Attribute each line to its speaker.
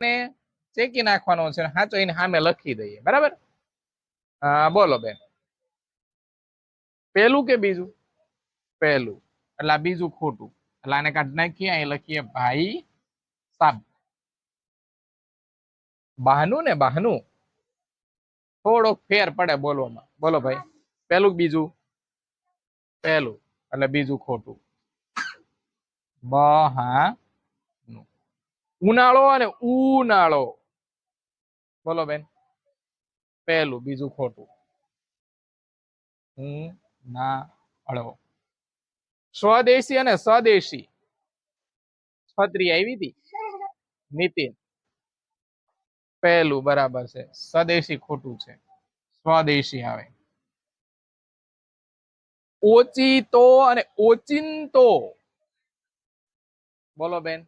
Speaker 1: ને ચેકી નાખવાનો છે, સાચો એને સામે લખી દઈએ, બરાબર. બોલો બેન, પહેલું કે બીજું? પહેલું, એટલે આ બીજું ખોટું, એટલે આને કાઢી નાખીએ, અહીં લખીએ ભાઈ સાબ. બહાનું ને બહાનું, થોડોક ફેર પડે બોલવામાં. બોલો ભાઈ, પહેલું બીજું? પહેલું, એટલે બીજું ખોટું. બહાનું. ઉનાળો અને ઉનાળો, બોલો બેન. પહેલું, બીજું ખોટું. ઉનાળો. સ્વદેશી અને સ્વદેશી, છત્રી આવી હતી નીતિન. પહેલું બરાબર છે, સ્વદેશી ખોટું છે, સ્વદેશી આવે. ઓચિતો અને ઓચિંતો, બોલો બેન.